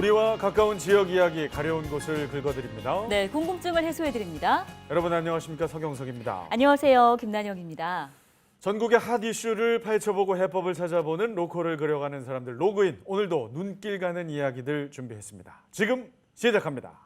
우리와 가까운 지역 이야기, 가려운 곳을 긁어드립니다. 네, 궁금증을 해소해드립니다. 여러분 안녕하십니까, 서경석입니다. 안녕하세요, 김난영입니다. 전국의 핫 이슈를 파헤쳐보고 해법을 찾아보는 로컬을 그려가는 사람들 로그인. 오늘도 눈길 가는 이야기들 준비했습니다. 지금 시작합니다.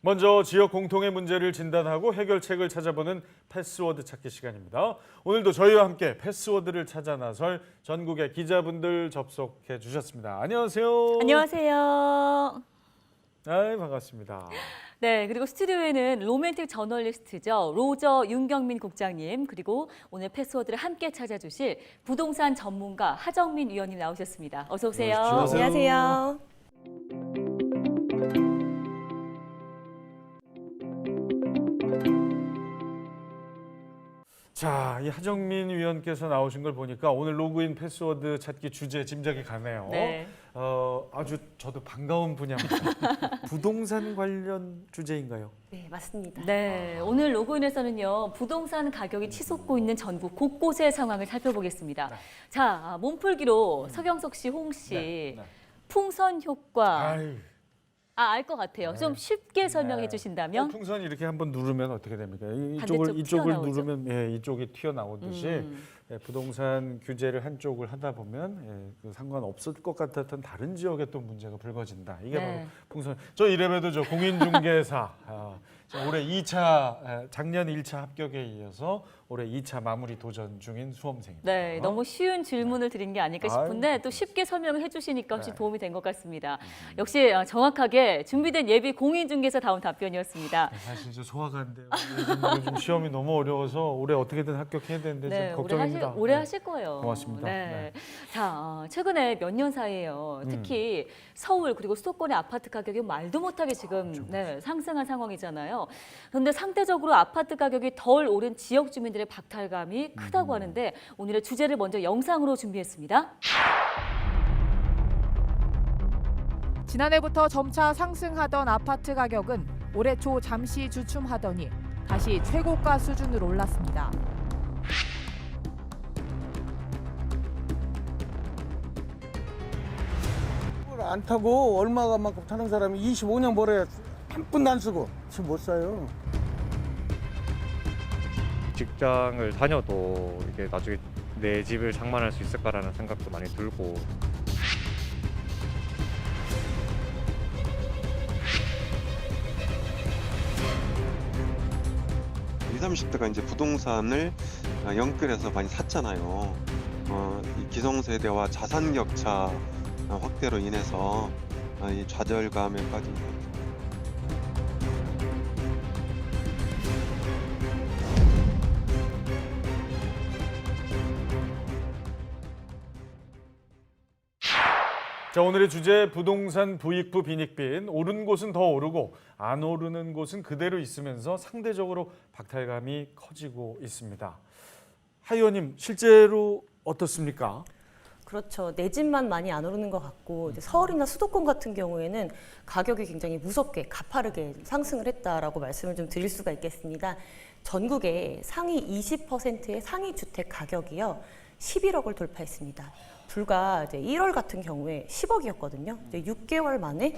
먼저 지역 공통의 문제를 진단하고 해결책을 찾아보는 패스워드 찾기 시간입니다. 오늘도 저희와 함께 패스워드를 찾아 나설 전국의 기자분들 접속해 주셨습니다. 안녕하세요. 안녕하세요. 반갑습니다. 네, 그리고 스튜디오에는 로맨틱 저널리스트죠. 로저 윤경민 국장님, 그리고 오늘 패스워드를 함께 찾아주실 부동산 전문가 하정민 위원님 나오셨습니다. 어서 오세요. 안녕하세요. 자, 이 하정민 위원께서 나오신 걸 보니까 오늘 로그인 패스워드 찾기 주제 짐작이 가네요. 네. 아주 저도 반가운 분야입니다. 부동산 관련 주제인가요? 네, 맞습니다. 네, 오늘 로그인에서는요, 부동산 가격이 치솟고 있는 전국 곳곳의 상황을 살펴보겠습니다. 네. 자, 몸풀기로 서경석 씨, 홍 씨, 네. 풍선 효과. 아유, 알 것 같아요. 좀 쉽게 설명해 주신다면? 풍선이 이렇게 한번 누르면 어떻게 됩니까? 반대쪽 이쪽을 튀어나오죠. 누르면 이쪽이 튀어나오듯이 부동산 규제를 한쪽을 하다 보면 상관없을 것 같았던 다른 지역에 또 문제가 불거진다. 이게 네. 바로 풍선. 저 이래봬도 저 공인중개사 올해 2차 작년 1차 합격에 이어서 올해 2차 마무리 도전 중인 수험생입니다. 네, 너무 쉬운 질문을 드린 게 아닐까 싶은데 아유, 또 쉽게 설명을 해주시니까 혹시 네. 도움이 된 것 같습니다. 역시 정확하게 준비된 예비 공인중개사다운 답변이었습니다. 사실 저 소화가 안 돼요. 요즘 시험이 너무 어려워서 올해 어떻게든 합격해야 되는데 네, 좀 걱정입니다. 올해 네. 하실 거예요. 고맙습니다. 네. 자, 최근에 몇 년 사이에요. 특히 서울 그리고 수도권의 아파트 가격이 말도 못하게 지금 상승한 상황이잖아요. 그런데 상대적으로 아파트 가격이 덜 오른 지역 주민들의 박탈감이 크다고 하는데 오늘의 주제를 먼저 영상으로 준비했습니다. 지난해부터 점차 상승하던 아파트 가격은 올해 초 잠시 주춤하더니 다시 최고가 수준으로 올랐습니다. 안 타고 얼마만큼 타는 사람이 25년 벌어야 한 푼도 안 쓰고 지금 못 사요. 직장을 다녀도 이게 나중에 내 집을 장만할 수 있을까라는 생각도 많이 들고 (20, 30대가) 이제 부동산을 연끌해서 많이 샀잖아요. 이 기성세대와 자산 격차 확대로 인해서 이 좌절감에 빠진 것 같아요. 자, 오늘의 주제 부동산 부익부 빈익빈. 오른 곳은 더 오르고 안 오르는 곳은 그대로 있으면서 상대적으로 박탈감이 커지고 있습니다. 하 의원님, 실제로 어떻습니까? 그렇죠. 내 집만 많이 안 오르는 것 같고 이제 서울이나 수도권 같은 경우에는 가격이 굉장히 무섭게 가파르게 상승을 했다라고 말씀을 좀 드릴 수가 있겠습니다. 전국의 상위 20%의 상위 주택 가격이요 11억을 돌파했습니다. 불과 이제 1월 같은 경우에 10억이었거든요. 이제 6개월 만에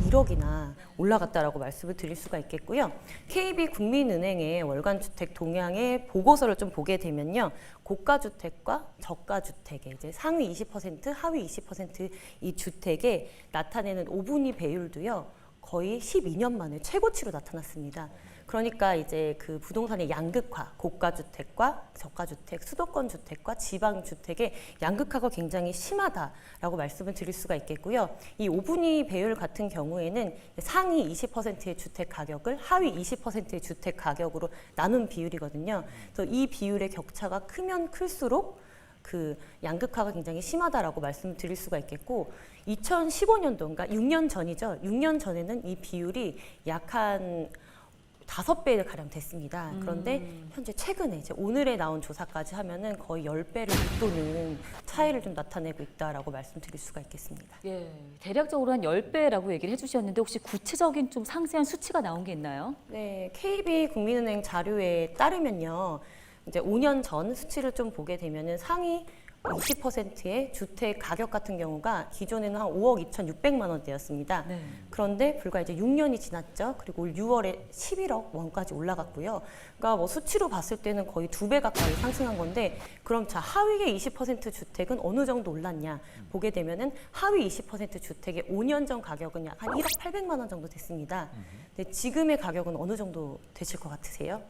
1억이나 올라갔다라고 말씀을 드릴 수가 있겠고요. KB국민은행의 월간 주택 동향의 보고서를 좀 보게 되면요, 고가 주택과 저가 주택의 이제 상위 20%, 하위 20% 이 주택에 나타내는 5분위 배율도요 거의 12년 만에 최고치로 나타났습니다. 그러니까 이제 그 부동산의 양극화, 고가 주택과 저가 주택, 수도권 주택과 지방 주택의 양극화가 굉장히 심하다라고 말씀을 드릴 수가 있겠고요. 이 5분위 배율 같은 경우에는 상위 20%의 주택 가격을 하위 20%의 주택 가격으로 나눈 비율이거든요. 그래서 이 비율의 격차가 크면 클수록 그 양극화가 굉장히 심하다라고 말씀드릴 수가 있겠고 2015년도, 그러니까 6년 전이죠. 6년 전에는 이 비율이 약 한 5배 가량 됐습니다. 그런데 현재 최근에 이제 오늘에 나온 조사까지 하면은 거의 10배를 웃도는 차이를 좀 나타내고 있다라고 말씀드릴 수가 있겠습니다. 예, 대략적으로 한 10배라고 얘기를 해주셨는데 혹시 구체적인 좀 상세한 수치가 나온 게 있나요? 네, KB국민은행 자료에 따르면요. 이제 5년 전 수치를 좀 보게 되면은 상위 20%의 주택 가격 같은 경우가 기존에는 한 5억 2,600만 원대였습니다. 네. 그런데 불과 이제 6년이 지났죠. 그리고 올 6월에 11억 원까지 올라갔고요. 그러니까 뭐 수치로 봤을 때는 거의 2배 가까이 상승한 건데, 그럼 자 하위의 20% 주택은 어느 정도 올랐냐 보게 되면은 하위 20% 주택의 5년 전 가격은 약 한 1억 800만 원 정도 됐습니다. 근데 지금의 가격은 어느 정도 되실 것 같으세요?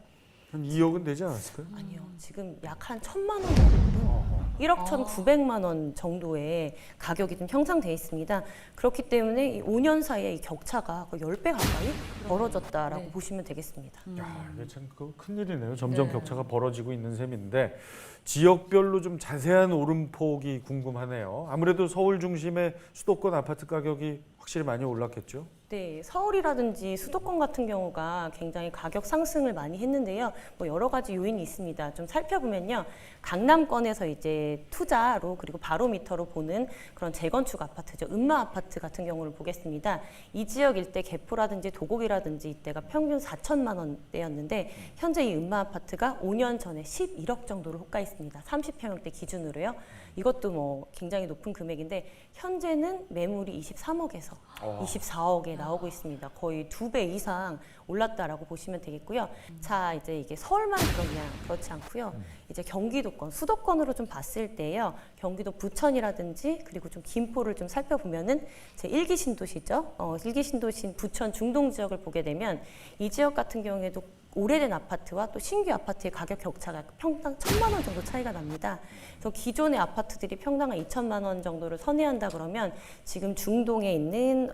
한 2억은 되지 않았을까요? 아니요. 지금 약 한 1,000만 원 정도, 1억 1,900만 원 정도의 가격이 좀 형성돼 있습니다. 그렇기 때문에 이 5년 사이에 이 격차가 거의 10배 가까이 벌어졌다라고 네. 보시면 되겠습니다. 야, 이게 참 큰일이네요. 점점 네. 격차가 벌어지고 있는 셈인데 지역별로 좀 자세한 오름폭이 궁금하네요. 아무래도 서울 중심의 수도권 아파트 가격이 확실히 많이 올랐겠죠? 네, 서울이라든지 수도권 같은 경우가 굉장히 가격 상승을 많이 했는데요. 뭐 여러 가지 요인이 있습니다. 좀 살펴보면요. 강남권에서 이제 투자로 그리고 바로미터로 보는 그런 재건축 아파트죠. 음마 아파트 같은 경우를 보겠습니다. 이 지역 일대 개포라든지 도곡이라든지 이때가 평균 4천만 원대였는데 현재 이 음마 아파트가 5년 전에 11억 정도를 호가 있습니다. 30평형대 기준으로요. 이것도 뭐 굉장히 높은 금액인데 현재는 매물이 23억에서 24억에 나오고 있습니다. 거의 2배 이상 올랐다라고 보시면 되겠고요. 자, 이제 이게 서울만 그러냐? 그렇지 않고요. 이제 경기도권, 수도권으로 좀 봤을 때요. 경기도 부천이라든지 그리고 좀 김포를 좀 살펴보면은 제 1기 신도시죠. 1기 신도시인 부천 중동 지역을 보게 되면 이 지역 같은 경우에도 오래된 아파트와 또 신규 아파트의 가격 격차가 평당 1,000만 원 정도 차이가 납니다. 그래서 기존의 아파트들이 평당 한 2천만 원 정도를 선회한다 그러면 지금 중동에 있는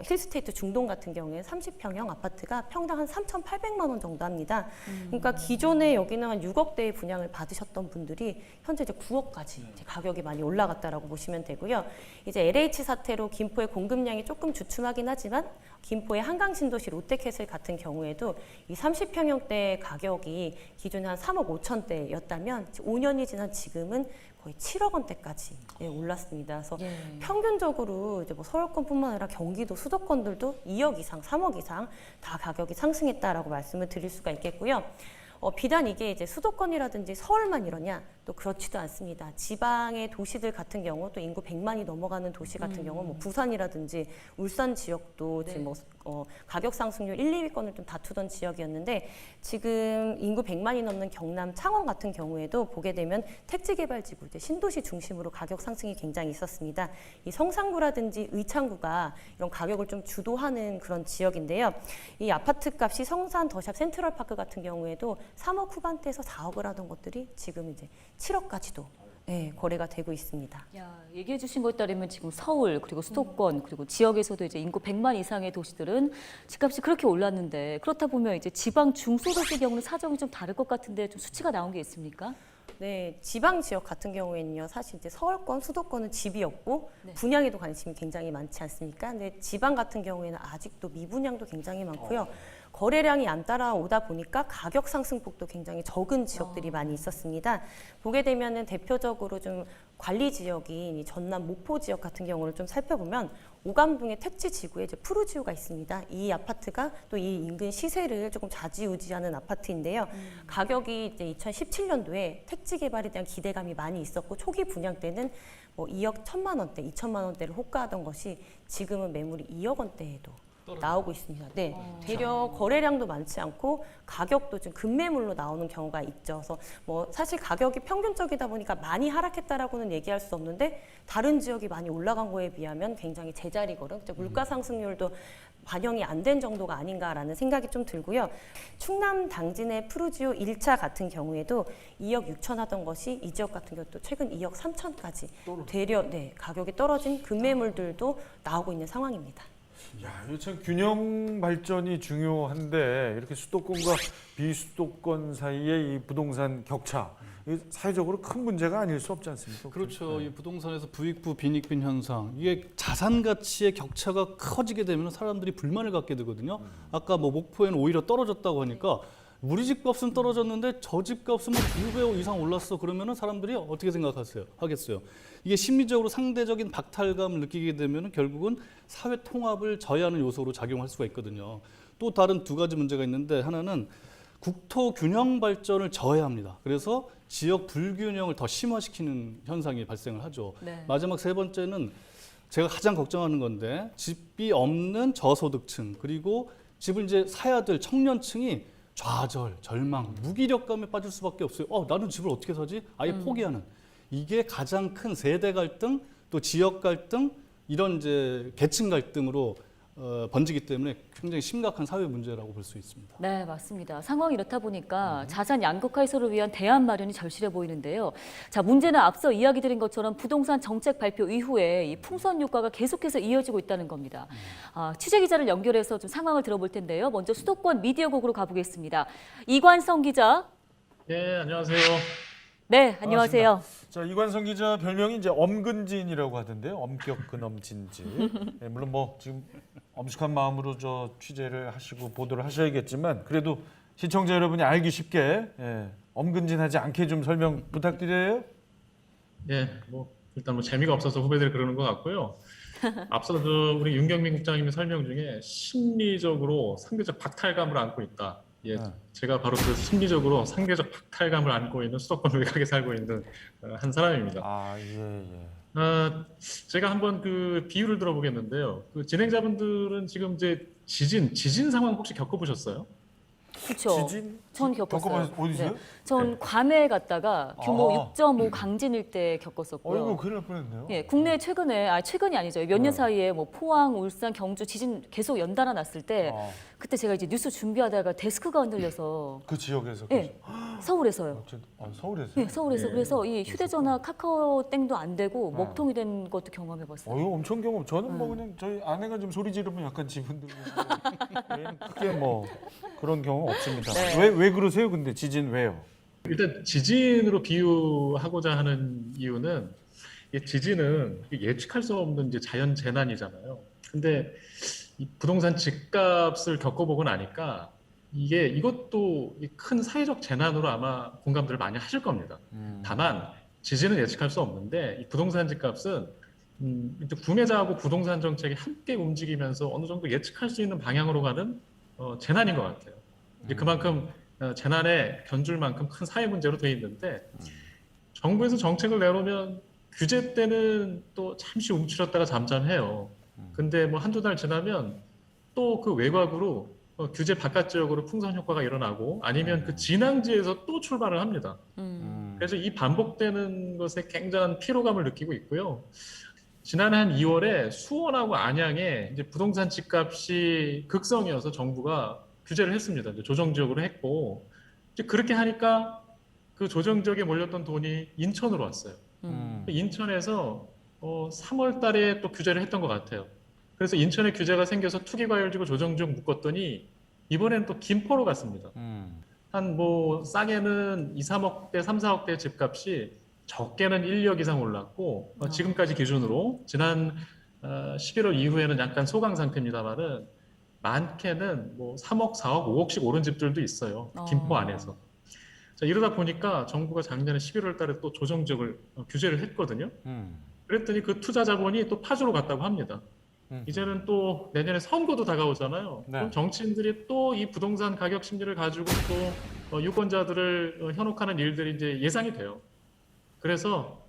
힐스테이트 중동 같은 경우에 30평형 아파트가 평당 한 3,800만 원 정도 합니다. 그러니까 기존에 여기는 한 6억대의 분양을 받으셨던 분들이 현재 이제 9억까지 이제 가격이 많이 올라갔다라고 보시면 되고요. 이제 LH 사태로 김포의 공급량이 조금 주춤하긴 하지만 김포의 한강 신도시 롯데캐슬 같은 경우에도 이 30평형대 가격이 기존에 한 3억 5천대였다면 5년이 지난 지금은 거의 7억 원대까지 올랐습니다. 그래서 평균적으로 이제 뭐 서울권뿐만 아니라 경기도 수도권들도 2억 이상, 3억 이상 다 가격이 상승했다라고 말씀을 드릴 수가 있겠고요. 비단 이게 이제 수도권이라든지 서울만 이러냐? 또 그렇지도 않습니다. 지방의 도시들 같은 경우 또 인구 100만이 넘어가는 도시 같은 경우 뭐 부산이라든지 울산 지역도 지금 뭐 가격 상승률 1, 2위권을 좀 다투던 지역이었는데 지금 인구 100만이 넘는 경남 창원 같은 경우에도 보게 되면 택지 개발지구 이제 신도시 중심으로 가격 상승이 굉장히 있었습니다. 이 성산구라든지 의창구가 이런 가격을 좀 주도하는 그런 지역인데요. 이 아파트 값이 성산 더샵 센트럴파크 같은 경우에도 3억 후반대에서 4억을 하던 것들이 지금 이제 7억까지도 거래가 되고 있습니다. 야, 얘기해 주신 것에 따르면 지금 서울 그리고 수도권 그리고 지역에서도 이제 인구 100만 이상의 도시들은 집값이 그렇게 올랐는데 그렇다 보면 이제 지방 중소도시의 경우는 사정이 좀 다를 것 같은데 좀 수치가 나온 게 있습니까? 네, 지방 지역 같은 경우에는요, 사실 이제 서울권, 수도권은 집이 없고 분양에도 관심이 굉장히 많지 않습니까? 근데 지방 같은 경우에는 아직도 미분양도 굉장히 많고요. 거래량이 안 따라오다 보니까 가격 상승폭도 굉장히 적은 지역들이 많이 있었습니다. 보게 되면은 대표적으로 좀 관리 지역인 이 전남 목포 지역 같은 경우를 좀 살펴보면 오감동의 택지 지구에 이제 푸르지오가 있습니다. 이 아파트가 또 이 인근 시세를 조금 좌지우지하는 아파트인데요. 가격이 이제 2017년도에 택지 개발에 대한 기대감이 많이 있었고 초기 분양 때는 뭐 2억 1천만 원대, 2천만 원대를 호가하던 것이 지금은 매물이 2억 원대에도 나오고 있습니다. 네, 되려 거래량도 많지 않고 가격도 지금 급매물로 나오는 경우가 있죠. 그래서 뭐 사실 가격이 평균적이다 보니까 많이 하락했다라고는 얘기할 수 없는데 다른 지역이 많이 올라간 거에 비하면 굉장히 제자리 걸음, 물가 상승률도 반영이 안 된 정도가 아닌가라는 생각이 좀 들고요. 충남 당진의 푸르지오 1차 같은 경우에도 2억 6천 하던 것이 이 지역 같은 경우도 최근 2억 3천까지 되려 가격이 떨어진 급매물들도 나오고 있는 상황입니다. 야, 이거 참 균형 발전이 중요한데 이렇게 수도권과 비수도권 사이의 이 부동산 격차, 이게 사회적으로 큰 문제가 아닐 수 없지 않습니까? 그렇죠. 이 부동산에서 부익부, 빈익빈 현상, 이게 자산 가치의 격차가 커지게 되면 사람들이 불만을 갖게 되거든요. 아까 뭐 목포에는 오히려 떨어졌다고 하니까 우리 집값은 떨어졌는데 저 집값은 뭐 2배 이상 올랐어 그러면은 사람들이 어떻게 하겠어요? 이게 심리적으로 상대적인 박탈감을 느끼게 되면은 결국은 사회 통합을 저해하는 요소로 작용할 수가 있거든요. 또 다른 두 가지 문제가 있는데 하나는 국토 균형 발전을 저해야 합니다. 그래서 지역 불균형을 더 심화시키는 현상이 발생을 하죠. 네. 마지막 세 번째는 제가 가장 걱정하는 건데 집이 없는 저소득층 그리고 집을 이제 사야 될 청년층이 좌절, 절망, 무기력감에 빠질 수밖에 없어요. 나는 집을 어떻게 사지? 아예 포기하는. 이게 가장 큰 세대 갈등, 또 지역 갈등, 이런 이제 계층 갈등으로 번지기 때문에 굉장히 심각한 사회 문제라고 볼 수 있습니다. 네, 맞습니다. 상황이 이렇다 보니까 자산 양극화 해소를 위한 대안 마련이 절실해 보이는데요. 자, 문제는 앞서 이야기 드린 것처럼 부동산 정책 발표 이후에 이 풍선 효과가 계속해서 이어지고 있다는 겁니다. 취재 기자를 연결해서 좀 상황을 들어볼 텐데요. 먼저 수도권 미디어국으로 가보겠습니다. 이관성 기자. 네, 안녕하세요. 네, 안녕하세요. 반갑습니다. 자, 이관성 기자 별명이 이제 엄근진이라고 하던데요. 엄격 근엄진지. 네, 물론 뭐 지금 엄숙한 마음으로 저 취재를 하시고 보도를 하셔야겠지만 그래도 시청자 여러분이 알기 쉽게 엄근진하지 않게 좀 설명 부탁드려요. 네, 뭐 일단 뭐 재미가 없어서 후배들이 그러는 것 같고요. 앞서 우리 윤경민 국장님의 설명 중에 심리적으로 상대적 박탈감을 안고 있다. 제가 바로 그 심리적으로 상대적 박탈감을 안고 있는 수도권 외곽에 살고 있는 한 사람입니다. 제가 한번 그 비유를 들어보겠는데요. 그 진행자분들은 지금 이제 지진 상황 혹시 겪어보셨어요? 그렇죠. 지진? 전 겪었어요. 어디서요? 전 괌에 갔다가 규모 6.5 강진일 때 겪었었고요. 어이구, 큰일 날 뻔했네요. 예, 국내에 최근이 아니죠. 몇 년 사이에 뭐 포항, 울산, 경주 지진 계속 연달아 났을 때 그때 제가 이제 뉴스 준비하다가 데스크가 흔들려서 그 지역에서. 예, 서울에서요. 서울에서. 예, 서울에서. 그래서 이 휴대전화 카카오 땡도 안 되고 먹통이 된 것도 경험해봤어요. 엄청 경험. 저는 뭐 그냥 저희 아내가 좀 소리 지르면 약간 집 흔들고 외에는 크게 뭐 그런 경험 없습니다. 네. 왜 그러세요? 근데 지진 왜요? 일단 지진으로 비유하고자 하는 이유는 이 지진은 예측할 수 없는 이제 자연 재난이잖아요. 근데 이 부동산 집값을 겪어보고 나니까 이것도 큰 사회적 재난으로 아마 공감들을 많이 하실 겁니다. 다만 지진은 예측할 수 없는데 이 부동산 집값은 이제 구매자하고 부동산 정책이 함께 움직이면서 어느 정도 예측할 수 있는 방향으로 가는 재난인 것 같아요. 이제 그만큼 재난에 견줄 만큼 큰 사회 문제로 되어 있는데 정부에서 정책을 내놓으면 규제 때는 또 잠시 움츠렸다가 잠잠해요. 근데 뭐 한두 달 지나면 또 그 외곽으로 규제 바깥 지역으로 풍선 효과가 일어나고 아니면 그 진앙지에서 또 출발을 합니다. 그래서 이 반복되는 것에 굉장한 피로감을 느끼고 있고요. 지난해 한 2월에 수원하고 안양에 이제 부동산 집값이 극성이어서 정부가 규제를 했습니다. 이제 조정 지역으로 했고 이제 그렇게 하니까 그 조정 지역에 몰렸던 돈이 인천으로 왔어요. 인천에서 3월 달에 또 규제를 했던 것 같아요. 그래서 인천에 규제가 생겨서 투기과열지구 조정 지역 묶었더니 이번에는 또 김포로 갔습니다. 한 뭐 싸게는 2, 3억대, 3, 4억대 집값이 적게는 1억 이상 올랐고 지금까지 기준으로 지난 11월 이후에는 약간 소강 상태입니다만은 많게는 뭐 3억, 4억, 5억씩 오른 집들도 있어요. 김포 안에서. 자, 이러다 보니까 정부가 작년에 11월 달에 또 조정 지역을 규제를 했거든요. 그랬더니 그 투자 자본이 또 파주로 갔다고 합니다. 이제는 또 내년에 선거도 다가오잖아요. 네. 그럼 정치인들이 또 이 부동산 가격 심리를 가지고 또 유권자들을 현혹하는 일들이 이제 예상이 돼요. 그래서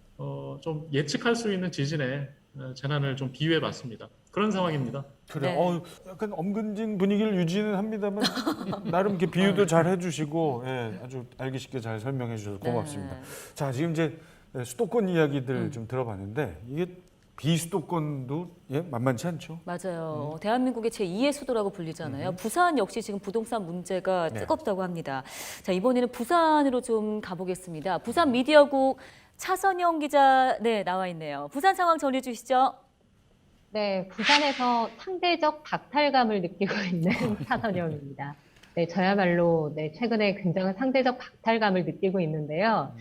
좀 예측할 수 있는 지진의 재난을 좀 비유해 봤습니다. 그런 상황입니다. 그래요. 약간 엄근진 분위기를 유지는 합니다만 나름 이렇게 비유도 잘 해주시고 아주 알기 쉽게 잘 설명해 주셔서 고맙습니다. 자, 지금 이제 수도권 이야기들 좀 들어봤는데 이게 비수도권도 만만치 않죠. 맞아요. 대한민국의 제2의 수도라고 불리잖아요. 부산 역시 지금 부동산 문제가 뜨겁다고 합니다. 자, 이번에는 부산으로 좀 가보겠습니다. 부산 미디어국 차선영 기자 나와 있네요. 부산 상황 전해 주시죠. 네, 부산에서 상대적 박탈감을 느끼고 있는 차선영입니다. 네, 저야말로 최근에 굉장한 상대적 박탈감을 느끼고 있는데요.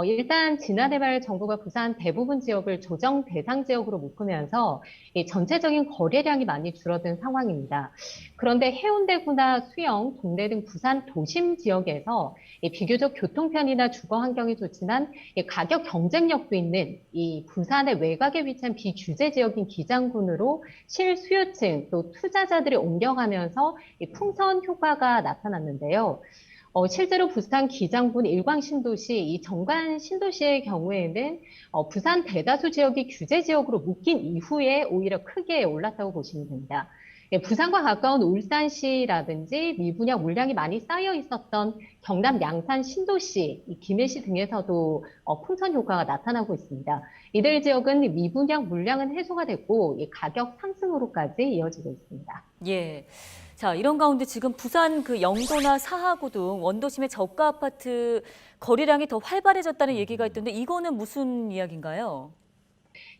일단 지난해 말 정부가 부산 대부분 지역을 조정 대상 지역으로 묶으면서 전체적인 거래량이 많이 줄어든 상황입니다. 그런데 해운대구나 수영, 동래 등 부산 도심 지역에서 비교적 교통편이나 주거 환경이 좋지만 가격 경쟁력도 있는 이 부산의 외곽에 위치한 비규제 지역인 기장군으로 실수요층 또 투자자들이 옮겨가면서 풍선 효과가 나타났는데요. 실제로 부산 기장군 일광신도시, 이 정관 신도시의 경우에는 부산 대다수 지역이 규제 지역으로 묶인 이후에 오히려 크게 올랐다고 보시면 됩니다. 예, 부산과 가까운 울산시라든지 미분양 물량이 많이 쌓여 있었던 경남 양산 신도시, 김해시 등에서도 풍선 효과가 나타나고 있습니다. 이들 지역은 미분양 물량은 해소가 됐고 가격 상승으로까지 이어지고 있습니다. 예. 자, 이런 가운데 지금 부산 그 영도나 사하구 등 원도심의 저가 아파트 거래량이 더 활발해졌다는 얘기가 있던데 이거는 무슨 이야기인가요?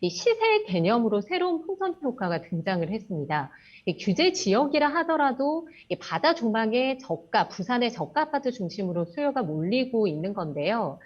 이 시세 개념으로 새로운 풍선 효과가 등장을 했습니다. 이 규제 지역이라 하더라도 이 바다 조망의 저가, 부산의 저가 아파트 중심으로 수요가 몰리고 있는 건데요.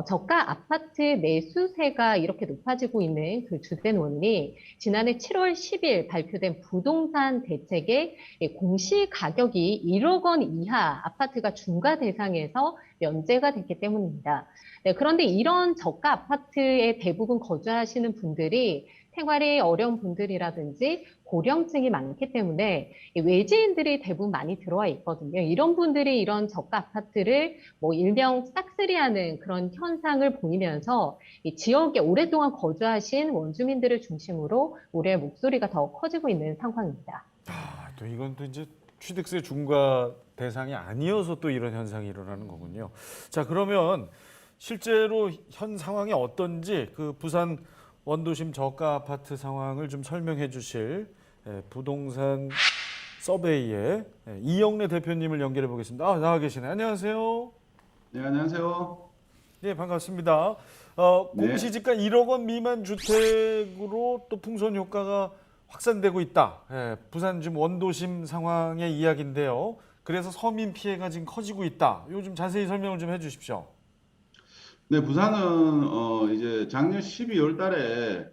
저가 아파트 매수세가 이렇게 높아지고 있는 그 주된 원인이 지난해 7월 10일 발표된 부동산 대책의 공시 가격이 1억 원 이하 아파트가 중과 대상에서 면제가 됐기 때문입니다. 네, 그런데 이런 저가 아파트에 대부분 거주하시는 분들이 생활이 어려운 분들이라든지 고령층이 많기 때문에 외지인들이 대부분 많이 들어와 있거든요. 이런 분들이 이런 저가 아파트를 뭐 일명 싹쓸이하는 그런 현상을 보이면서 이 지역에 오랫동안 거주하신 원주민들을 중심으로 우려의 목소리가 더 커지고 있는 상황입니다. 또 이건 또 이제 취득세 중과 대상이 아니어서 또 이런 현상이 일어나는 거군요. 자, 그러면 실제로 현 상황이 어떤지 그 부산 원도심 저가 아파트 상황을 좀 설명해 주실 부동산 서베이의 이영래 대표님을 연결해 보겠습니다. 나와 계시네. 안녕하세요. 네, 안녕하세요. 네, 반갑습니다. 네. 공시지가 1억 원 미만 주택으로 또 풍선 효과가 확산되고 있다. 부산 지금 원도심 상황의 이야기인데요. 그래서 서민 피해가 지금 커지고 있다. 요즘 자세히 설명을 좀 해주십시오. 네, 부산은 이제 작년 12월 달에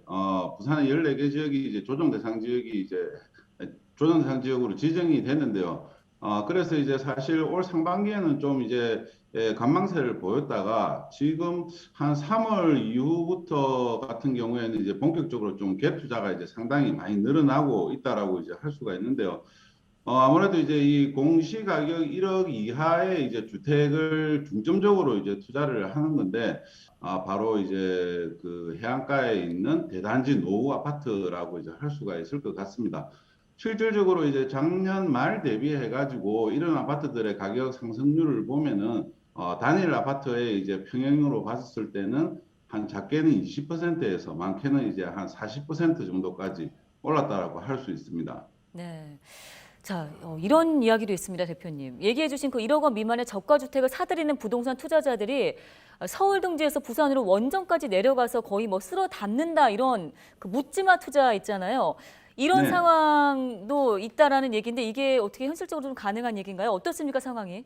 부산의 14개 지역이 이제 조정 대상 지역으로 지정이 됐는데요. 그래서 이제 사실 올 상반기에는 좀 이제 관망세를 보였다가 지금 한 3월 이후부터 같은 경우에는 이제 본격적으로 좀 갭 투자가 이제 상당히 많이 늘어나고 있다라고 이제 할 수가 있는데요. 아무래도 이제 이 공시 가격 1억 이하의 이제 주택을 중점적으로 이제 투자를 하는 건데, 바로 이제 그 해안가에 있는 대단지 노후 아파트라고 이제 할 수가 있을 것 같습니다. 실질적으로 이제 작년 말 대비해가지고 이런 아파트들의 가격 상승률을 보면은, 단일 아파트의 이제 평행으로 봤을 때는 한 작게는 20%에서 많게는 이제 한 40% 정도까지 올랐다라고 할 수 있습니다. 네. 자, 이런 이야기도 있습니다, 대표님. 얘기해 주신 그 1억 원 미만의 저가 주택을 사들이는 부동산 투자자들이 서울 등지에서 부산으로 원정까지 내려가서 거의 뭐 쓸어 담는다 이런 그 묻지마 투자 있잖아요. 이런 네. 상황도 있다라는 얘기인데 이게 어떻게 현실적으로 좀 가능한 얘기인가요? 어떻습니까, 상황이?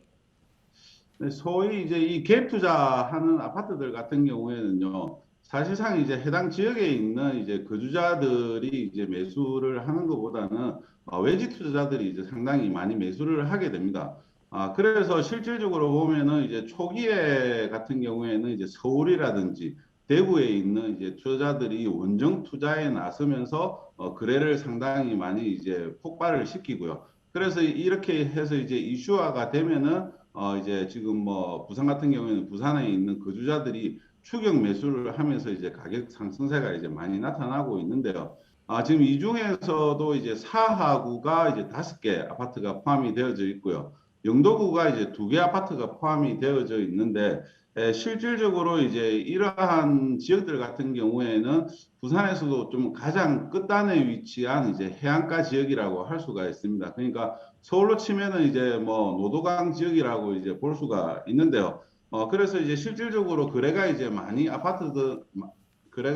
네, 소위 이제 이 갭 투자하는 아파트들 같은 경우에는요, 사실상 이제 해당 지역에 있는 이제 거주자들이 이제 매수를 하는 것보다는 외지 투자자들이 이제 상당히 많이 매수를 하게 됩니다. 그래서 실질적으로 보면은 이제 초기에 같은 경우에는 이제 서울이라든지 대구에 있는 이제 투자자들이 원정 투자에 나서면서 거래를 상당히 많이 이제 폭발을 시키고요. 그래서 이렇게 해서 이제 이슈화가 되면은 이제 지금 뭐 부산 같은 경우에는 부산에 있는 거주자들이 추격 매수를 하면서 이제 가격 상승세가 이제 많이 나타나고 있는데요. 지금 이 중에서도 이제 사하구가 이제 5개 아파트가 포함이 되어져 있고요. 영도구가 이제 2개 아파트가 포함이 되어져 있는데, 실질적으로 이제 이러한 지역들 같은 경우에는 부산에서도 좀 가장 끝단에 위치한 이제 해안가 지역이라고 할 수가 있습니다. 그러니까 서울로 치면은 이제 뭐 노도강 지역이라고 이제 볼 수가 있는데요. 그래서 이제 실질적으로 거래가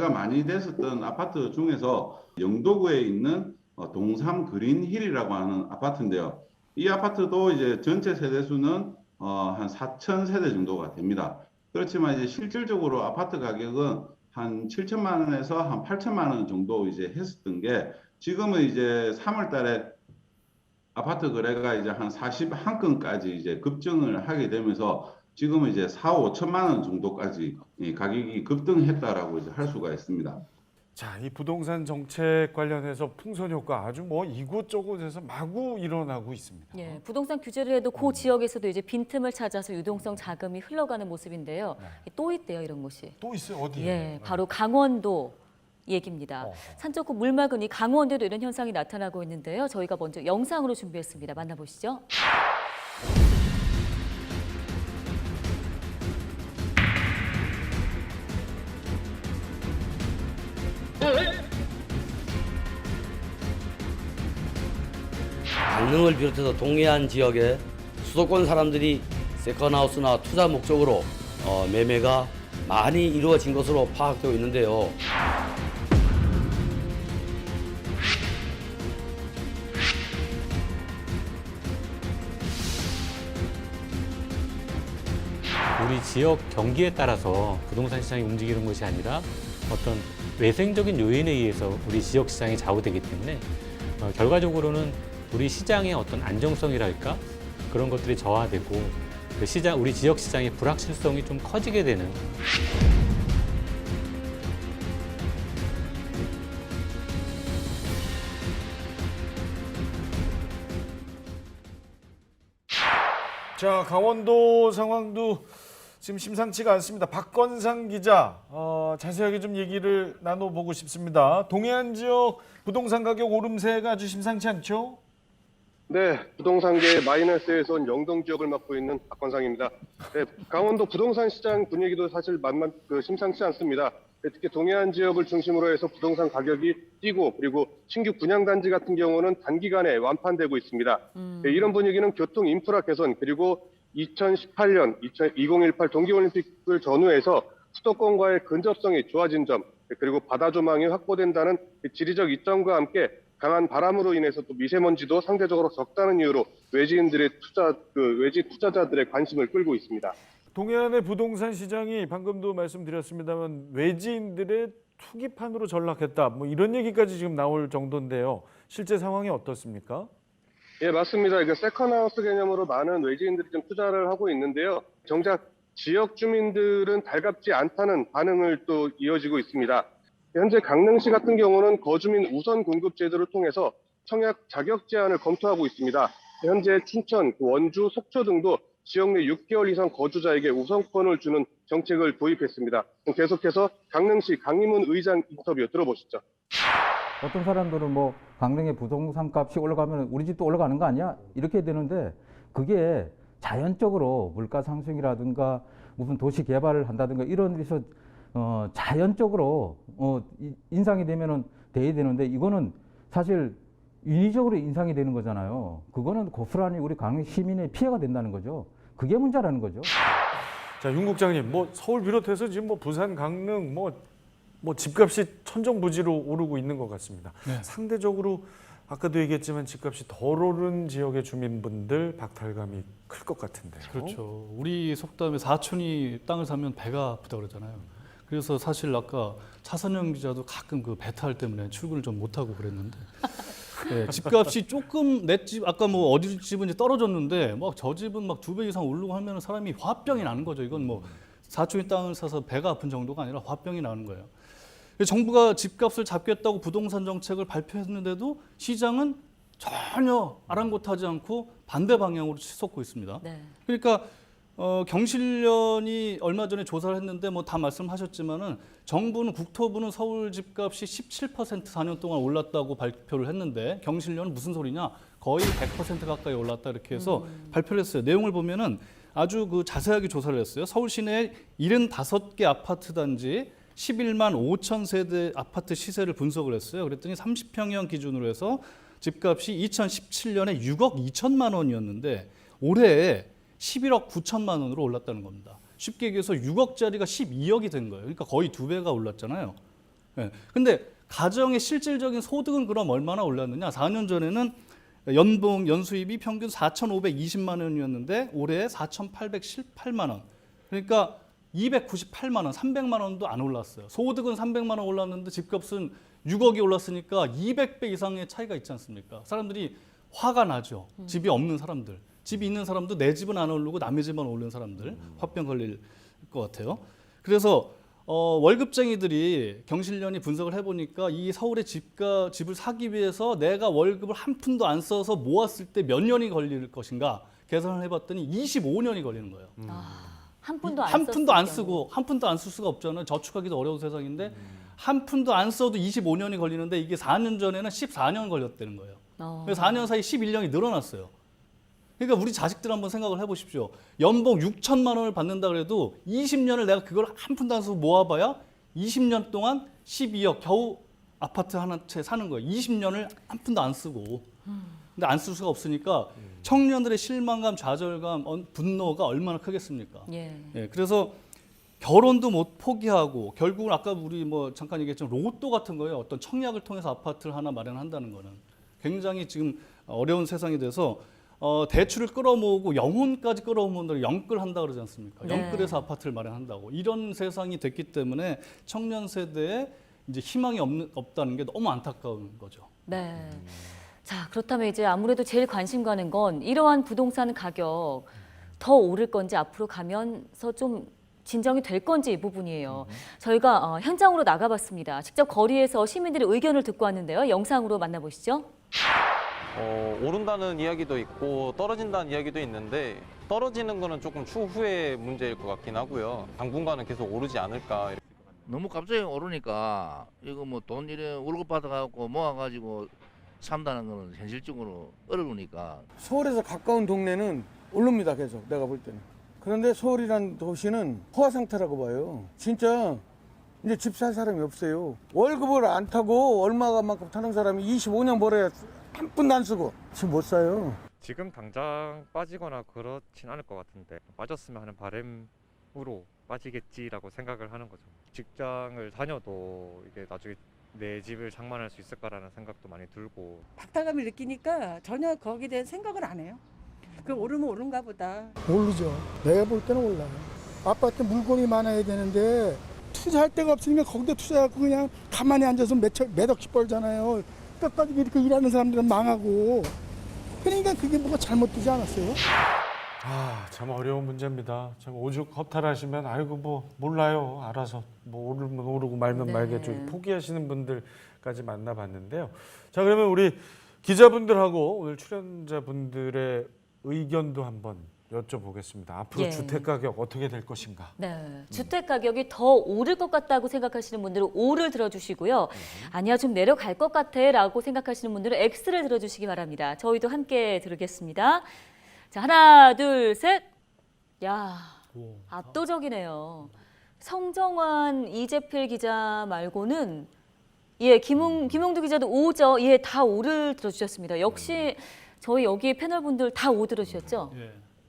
많이 됐었던 아파트 중에서 영도구에 있는 동삼 그린힐이라고 하는 아파트인데요. 이 아파트도 이제 전체 세대수는 한 4,000세대 정도가 됩니다. 그렇지만 이제 실질적으로 아파트 가격은 한 7천만 원에서 한 8천만 원 정도 이제 했었던 게 지금은 이제 3월 달에 아파트 거래가 이제 한 41건까지 이제 급증을 하게 되면서 지금은 이제 4, 5천만 원 정도까지 가격이 급등했다라고 이제 할 수가 있습니다. 자, 이 부동산 정책 관련해서 풍선 효과 아주 뭐 이곳저곳에서 마구 일어나고 있습니다. 예, 부동산 규제를 해도 그 지역에서도 이제 빈틈을 찾아서 유동성 자금이 흘러가는 모습인데요. 또 있대요, 이런 곳이. 또 있어요? 어디에? 예, 바로 강원도 얘기입니다. 산 좋고 물 맑으니 강원도에도 이런 현상이 나타나고 있는데요. 저희가 먼저 영상으로 준비했습니다. 만나보시죠. 강릉을 비롯해서 동해안 지역의 수도권 사람들이 세컨하우스나 투자 목적으로 매매가 많이 이루어진 것으로 파악되고 있는데요. 우리 지역 경기에 따라서 부동산 시장이 움직이는 것이 아니라 어떤 외생적인 요인에 의해서 우리 지역 시장이 좌우되기 때문에 결과적으로는 우리 시장의 어떤 안정성이랄까 그런 것들이 저하되고 그 시장, 우리 지역 시장의 불확실성이 좀 커지게 되는. 자, 강원도 상황도 지금 심상치가 않습니다. 박건상 기자, 자세하게 좀 얘기를 나눠보고 싶습니다. 동해안 지역 부동산 가격 오름세가 아주 심상치 않죠? 네, 부동산계 마이너스에서 온 영동 지역을 맡고 있는 박건상입니다. 네, 강원도 부동산 시장 분위기도 사실 심상치 않습니다. 네, 특히 동해안 지역을 중심으로 해서 부동산 가격이 뛰고 그리고 신규 분양단지 같은 경우는 단기간에 완판되고 있습니다. 네, 이런 분위기는 교통 인프라 개선 그리고 2018년 2018 동계올림픽을 전후해서 수도권과의 근접성이 좋아진 점 그리고 바다 조망이 확보된다는 지리적 이점과 함께 강한 바람으로 인해서 또 미세먼지도 상대적으로 적다는 이유로 외지 투자자들의 관심을 끌고 있습니다. 동해안의 부동산 시장이 방금도 말씀드렸습니다만 외지인들의 투기판으로 전락했다. 뭐 이런 얘기까지 지금 나올 정도인데요. 실제 상황이 어떻습니까? 예, 맞습니다. 이게 세컨하우스 개념으로 많은 외지인들이 좀 투자를 하고 있는데요. 정작 지역 주민들은 달갑지 않다는 반응을 또 이어지고 있습니다. 현재 강릉시 같은 경우는 거주민 우선 공급 제도를 통해서 청약 자격 제한을 검토하고 있습니다. 현재 춘천, 원주, 속초 등도 지역 내 6개월 이상 거주자에게 우선권을 주는 정책을 도입했습니다. 계속해서 강릉시 강희문 의장 인터뷰 들어보시죠. 어떤 사람들은 뭐 강릉의 부동산 값이 올라가면 우리 집도 올라가는 거 아니야? 이렇게 되는데 그게 자연적으로 물가 상승이라든가 무슨 도시 개발을 한다든가 이런 데서 자연적으로 인상이 되면은 돼야 되는데 이거는 사실 인위적으로 인상이 되는 거잖아요. 그거는 고스란히 우리 강릉 시민의 피해가 된다는 거죠. 그게 문제라는 거죠. 자, 윤 국장님, 뭐 서울 비롯해서 지금 뭐 부산, 강릉, 뭐 집값이 천정부지로 오르고 있는 것 같습니다. 네. 상대적으로 아까도 얘기했지만 집값이 덜 오른 지역의 주민분들 박탈감이 클 것 같은데요. 그렇죠. 우리 속담에 사촌이 땅을 사면 배가 아프다 그러잖아요. 그래서 사실 아까 차선영 기자도 가끔 그 배탈 때문에 출근을 좀 못하고 그랬는데 네, 집값이 조금 내 집 아까 뭐 어디 집은 이제 떨어졌는데 막 저 집은 막 2배 이상 오르고 하면 사람이 화병이 나는 거죠. 이건 뭐 사촌이 땅을 사서 배가 아픈 정도가 아니라 화병이 나는 거예요. 정부가 집값을 잡겠다고 부동산 정책을 발표했는데도 시장은 전혀 아랑곳하지 않고 반대 방향으로 치솟고 있습니다. 네. 그러니까 경실련이 얼마 전에 조사를 했는데 뭐 다 말씀하셨지만은 정부는 국토부는 서울 집값이 17% 4년 동안 올랐다고 발표를 했는데 경실련은 무슨 소리냐? 거의 100% 가까이 올랐다 이렇게 해서 발표를 했어요. 내용을 보면은 아주 그 자세하게 조사를 했어요. 서울 시내 75개 아파트 단지 11만 5천 세대 아파트 시세를 분석을 했어요. 그랬더니 30평형 기준으로 해서 집값이 2017년에 6억 2천만 원이었는데 올해 11억 9천만 원으로 올랐다는 겁니다. 쉽게 얘기해서 6억짜리가 12억이 된 거예요. 그러니까 거의 2배가 올랐잖아요. 네. 근데 가정의 실질적인 소득은 그럼 얼마나 올랐느냐? 4년 전에는 연수입이 평균 4,520만 원이었는데 올해 4,818만 원. 그러니까 298만 원, 300만 원도 안 올랐어요. 소득은 300만 원 올랐는데 집값은 6억이 올랐으니까 200배 이상의 차이가 있지 않습니까? 사람들이 화가 나죠. 집이 없는 사람들. 집이 있는 사람도 내 집은 안 오르고 남의 집만 오르는 사람들. 화병 걸릴 것 같아요. 그래서 월급쟁이들이 경실련이 분석을 해보니까 이 서울의 집을 사기 위해서 내가 월급을 한 푼도 안 써서 모았을 때 몇 년이 걸릴 것인가 계산을 해봤더니 25년이 걸리는 거예요. 한 푼도 안 한 푼도 안 썼을 쓰고 한 푼도 안 쓸 수가 없잖아요. 저축하기도 어려운 세상인데 한 푼도 안 써도 25년이 걸리는데 이게 4년 전에는 14년 걸렸다는 거예요. 그래서 4년 사이 11년이 늘어났어요. 그러니까 우리 자식들 한번 생각을 해보십시오. 연봉 6천만 원을 받는다 그래도 20년을 내가 그걸 한 푼도 안 쓰고 모아봐야 20년 동안 12억 겨우 아파트 하나 채 사는 거예요. 20년을 한 푼도 안 쓰고. 근데 안 쓸 수가 없으니까 청년들의 실망감, 좌절감, 분노가 얼마나 크겠습니까? 예. 예, 그래서 결혼도 못 포기하고 결국은 아까 우리 뭐 잠깐 얘기했지만 로또 같은 거예요. 어떤 청약을 통해서 아파트를 하나 마련한다는 거는 굉장히 지금 어려운 세상이 돼서 대출을 끌어모으고 영혼까지 끌어모은다고 영끌한다 그러지 않습니까? 네. 영끌해서 아파트를 마련한다고 이런 세상이 됐기 때문에 청년 세대에 이제 희망이 없다는 게 너무 안타까운 거죠. 네. 자, 그렇다면 이제 아무래도 제일 관심 가는 건 이러한 부동산 가격 더 오를 건지 앞으로 가면서 좀 진정이 될 건지 이 부분이에요. 저희가 현장으로 나가봤습니다. 직접 거리에서 시민들의 의견을 듣고 왔는데요. 영상으로 만나보시죠. 오른다는 이야기도 있고 떨어진다는 이야기도 있는데 떨어지는 거는 조금 추후의 문제일 것 같긴 하고요. 당분간은 계속 오르지 않을까. 너무 갑자기 오르니까 이거 뭐 돈 이래 월급 받아갖고 모아가지고 산다는 거는 현실적으로 어려우니까. 서울에서 가까운 동네는 오릅니다, 계속 내가 볼 때는. 그런데 서울이란 도시는 포화 상태라고 봐요. 진짜 이제 집 살 사람이 없어요. 월급을 안 타고 얼마만큼 타는 사람이 25년 벌어야 한 푼도 안 쓰고 지금 못 사요. 지금 당장 빠지거나 그렇진 않을 것 같은데 빠졌으면 하는 바람으로 빠지겠지라고 생각을 하는 거죠. 직장을 다녀도 이게 나중에 내 집을 장만할 수 있을까라는 생각도 많이 들고. 박탈감을 느끼니까 전혀 거기에 대한 생각을 안 해요. 그 오르면 오른가 보다. 모르죠. 내가 볼 때는 올라요. 아파트 물건이 많아야 되는데 투자할 데가 없으니까 거기다 투자하고 그냥 가만히 앉아서 몇 억씩 벌잖아요. 끝까지 이렇게 일하는 사람들은 망하고. 그러니까 그게 뭐가 잘못되지 않았어요? 참 어려운 문제입니다. 참 오죽 허탈하시면 아이고 뭐 몰라요. 알아서 뭐 오르면 오르고 말면 네. 말겠죠. 포기하시는 분들까지 만나봤는데요. 자, 그러면 우리 기자분들하고 오늘 출연자분들의 의견도 한번 여쭤보겠습니다. 앞으로 예. 주택 가격 어떻게 될 것인가? 네, 주택 가격이 더 오를 것 같다고 생각하시는 분들은 O를 들어주시고요. 아니야, 좀 내려갈 것 같아라고 생각하시는 분들은 X를 들어주시기 바랍니다. 저희도 함께 들으겠습니다. 자, 하나, 둘, 셋. 야, 압도적이네요. 성정환, 이재필 기자 말고는 김용두 기자도 O죠. 다 O를 들어주셨습니다. 역시 저희 여기 패널 분들 다 O 들어주셨죠?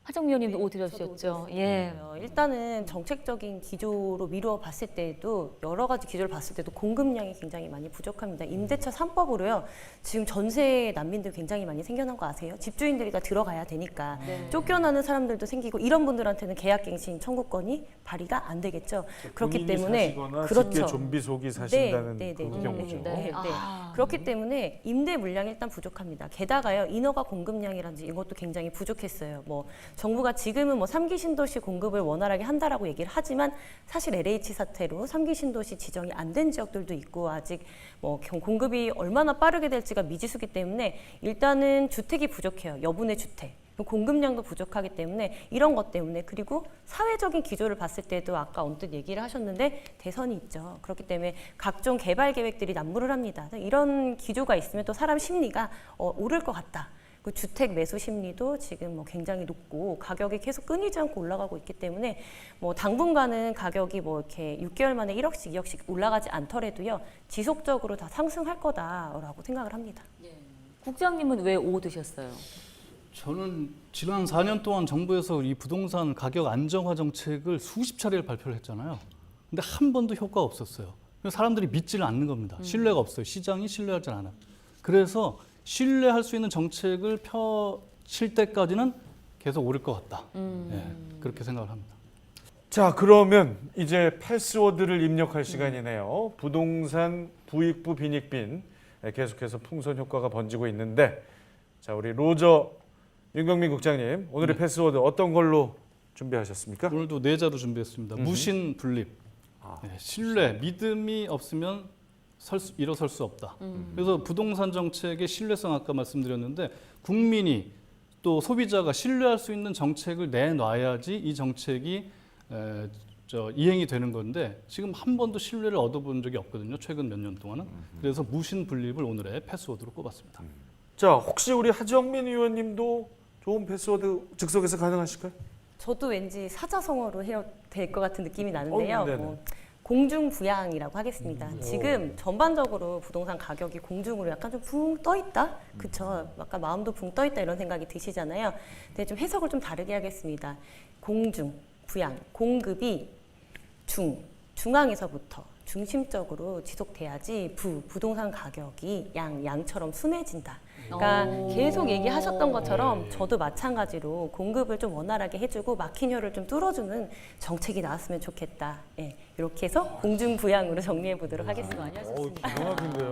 하정미 의원님도 O 들어주셨죠? 예. 일단은 정책적인 기조로 미루어 봤을 때도 여러 가지 기조를 봤을 때도 공급량이 굉장히 많이 부족합니다. 임대차 3법으로요. 지금 전세 난민들 굉장히 많이 생겨난 거 아세요? 집주인들이 다 들어가야 되니까 쫓겨나는 사람들도 생기고 이런 분들한테는 계약갱신 청구권이 발의가 안 되겠죠. 그렇기 때문에 그렇죠. 좀비 속이 사신다는 네, 그 경우죠. 그렇기 때문에 임대 물량이 일단 부족합니다. 게다가요 인허가 공급량이라든지 이것도 굉장히 부족했어요. 뭐 정부가 지금은 뭐 3기 신도시 공급을 원활하게 한다라고 얘기를 하지만 사실 LH 사태로 3기 신도시 지정이 안 된 지역들도 있고 아직 뭐 공급이 얼마나 빠르게 될지가 미지수기 때문에 일단은 주택이 부족해요. 여분의 주택. 공급량도 부족하기 때문에 이런 것 때문에 그리고 사회적인 기조를 봤을 때도 아까 언뜻 얘기를 하셨는데 대선이 있죠. 그렇기 때문에 각종 개발 계획들이 난무를 합니다. 이런 기조가 있으면 또 사람 심리가 오를 것 같다. 그 주택 매수 심리도 지금 뭐 굉장히 높고 가격이 계속 끊이지 않고 올라가고 있기 때문에 뭐 당분간은 가격이 뭐 이렇게 6개월 만에 1억씩 2억씩 올라가지 않더라도요 지속적으로 다 상승할 거다라고 생각을 합니다. 국장님은 왜 O 드셨어요? 저는 지난 4년 동안 정부에서 이 부동산 가격 안정화 정책을 수십 차례를 발표를 했잖아요. 근데 한 번도 효과가 없었어요. 사람들이 믿지를 않는 겁니다. 신뢰가 없어요. 시장이 신뢰하지 않아요. 그래서 신뢰할 수 있는 정책을 펼칠 때까지는 계속 오를 것 같다. 그렇게 생각을 합니다. 자, 그러면 이제 패스워드를 입력할 시간이네요. 부동산 부익부 빈익빈 계속해서 풍선 효과가 번지고 있는데 자, 우리 로저 윤경민 국장님 오늘의 패스워드 어떤 걸로 준비하셨습니까? 오늘도 4자로 준비했습니다. 무신 분립. 네, 신뢰, 믿음이 없으면 일어설 수 없다. 그래서 부동산 정책의 신뢰성 아까 말씀드렸는데 국민이 또 소비자가 신뢰할 수 있는 정책을 내놔야지 이 정책이 이행이 되는 건데 지금 한 번도 신뢰를 얻어본 적이 없거든요. 최근 몇 년 동안은. 그래서 무신분립을 오늘의 패스워드로 꼽았습니다. 자, 혹시 우리 하정민 의원님도 좋은 패스워드 즉석에서 가능하실까요? 저도 왠지 사자성어로 해야 될 것 같은 느낌이 나는데요. 네네. 공중부양이라고 하겠습니다. 지금 전반적으로 부동산 가격이 공중으로 약간 좀 붕 떠 있다? 그쵸? 약간 마음도 붕 떠 있다 이런 생각이 드시잖아요. 근데 좀 해석을 좀 다르게 하겠습니다. 공중, 부양, 공급이 중앙에서부터 중심적으로 지속돼야지 부동산 가격이 양처럼 순해진다. 그러니까 계속 얘기하셨던 것처럼 저도 마찬가지로 공급을 좀 원활하게 해주고 막힌 혀를 좀 뚫어주는 정책이 나왔으면 좋겠다. 예, 이렇게 해서 공중부양으로 정리해 보도록 하겠습니다. 기가 막힌데요.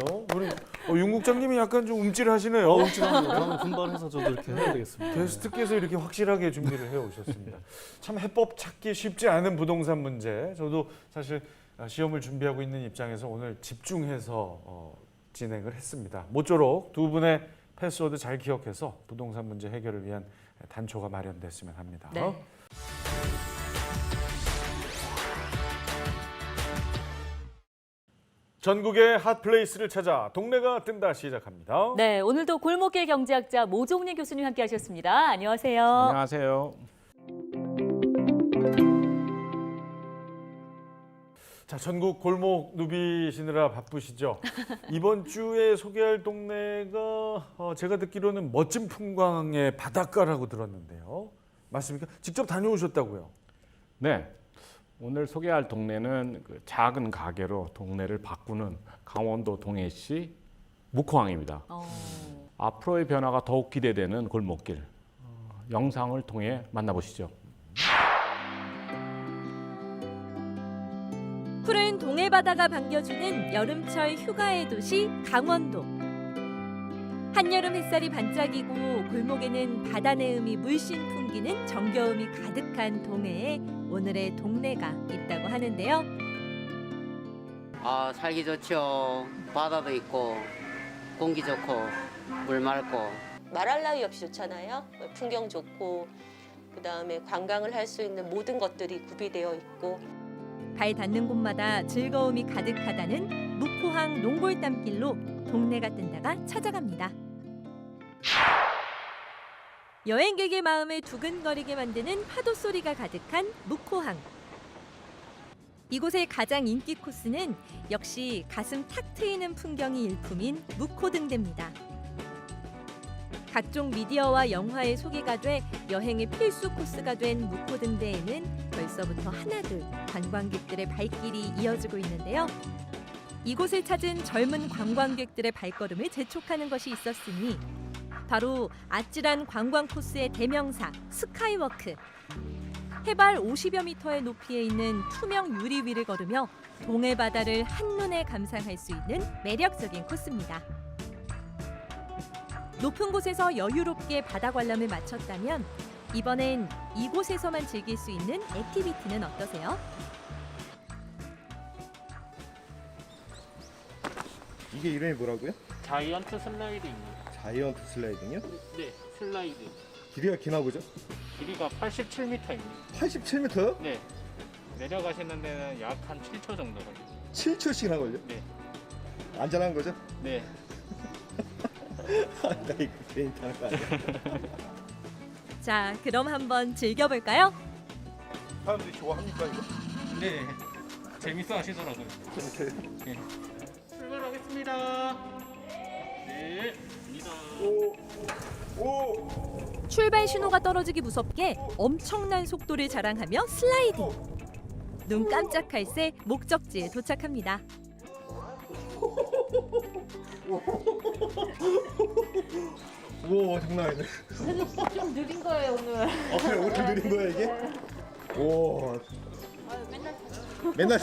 우리 윤 국장님이 약간 좀 움찔하시네요. 저는 분발해서 저도 이렇게 해야 되겠습니다. 게스트께서 이렇게 확실하게 준비를 해오셨습니다. 참 해법 찾기 쉽지 않은 부동산 문제. 저도 사실 시험을 준비하고 있는 입장에서 오늘 집중해서 진행을 했습니다. 모쪼록 두 분의 패스워드 잘 기억해서 부동산 문제 해결을 위한 단초가 마련됐으면 합니다. 네. 전국의 핫플레이스를 찾아 동네가 뜬다 시작합니다. 네, 오늘도 골목길 경제학자 모종래 교수님 함께하셨습니다. 안녕하세요. 안녕하세요. 자, 전국 골목 누비시느라 바쁘시죠? 이번 주에 소개할 동네가 제가 듣기로는 멋진 풍광의 바닷가라고 들었는데요. 맞습니까? 직접 다녀오셨다고요? 네. 오늘 소개할 동네는 그 작은 가게로 동네를 바꾸는 강원도 동해시 묵호항입니다. 앞으로의 변화가 더욱 기대되는 골목길. 영상을 통해 만나보시죠. 푸른 동해 바다가 반겨주는 여름철 휴가의 도시 강원도. 한여름 햇살이 반짝이고 골목에는 바다 내음이 물씬 풍기는 정겨움이 가득한 동해에 오늘의 동네가 있다고 하는데요. 아, 살기 좋죠. 바다도 있고 공기 좋고 물 맑고 말할 나위 없이 좋잖아요. 풍경 좋고 그다음에 관광을 할 수 있는 모든 것들이 구비되어 있고 발 닿는 곳마다 즐거움이 가득하다는 묵호항 농골담길로 동네가 뜬다가 찾아갑니다. 여행객의 마음을 두근거리게 만드는 파도 소리가 가득한 묵호항. 이곳의 가장 인기 코스는 역시 가슴 탁 트이는 풍경이 일품인 묵호등대입니다. 각종 미디어와 영화에 소개가 돼 여행의 필수 코스가 된 묵호등대에는 벌써부터 하나둘 관광객들의 발길이 이어지고 있는데요. 이곳을 찾은 젊은 관광객들의 발걸음을 재촉하는 것이 있었으니 바로 아찔한 관광 코스의 대명사 스카이워크. 해발 50여 미터의 높이에 있는 투명 유리 위를 걸으며 동해 바다를 한눈에 감상할 수 있는 매력적인 코스입니다. 높은 곳에서 여유롭게 바다 관람을 마쳤다면 이번엔 이곳에서만 즐길 수 있는 액티비티는 어떠세요? 이게 이름이 뭐라고요? 자이언트 슬라이딩이요. 자이언트 슬라이딩이요? 네, 슬라이드. 길이가 기나 보죠? 길이가 87m입니다. 87m요? 네. 내려가시는 데는 약 한 7초 정도 걸려요. 7초씩이나 걸려? 네. 안전한 거죠? 네. 나 이거 괜히 타는 거 아니야? 자, 그럼 한번 즐겨볼까요? 사람들이 좋아합니까 이거? 네. 재밌어 하시더라고요. 네. 출발하겠습니다. 네. 출발 신호가 떨어지기 무섭게 엄청난 속도를 자랑하며 슬라이딩. 눈 깜짝할 새 목적지에 도착합니다. 우와 장난 아니네. 좀 느린 거예요 오늘. 아 그래 오늘 느린 거야 이게? 오. 맨날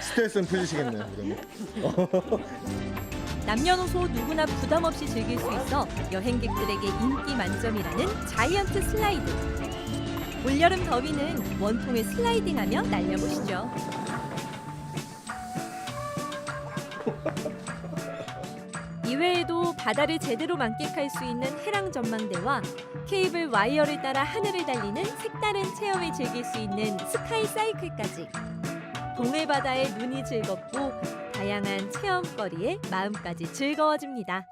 스트레스는 풀리시겠네요 그러면. 남녀노소 누구나 부담 없이 즐길 수 있어 여행객들에게 인기 만점이라는 자이언트 슬라이드. 올여름 더위는 원통에 슬라이딩하며 날려보시죠. 이외에도 바다를 제대로 만끽할 수 있는 해랑 전망대와 케이블 와이어를 따라 하늘을 달리는 색다른 체험을 즐길 수 있는 스카이 사이클까지 동해 바다의 눈이 즐겁고 다양한 체험거리에 마음까지 즐거워집니다.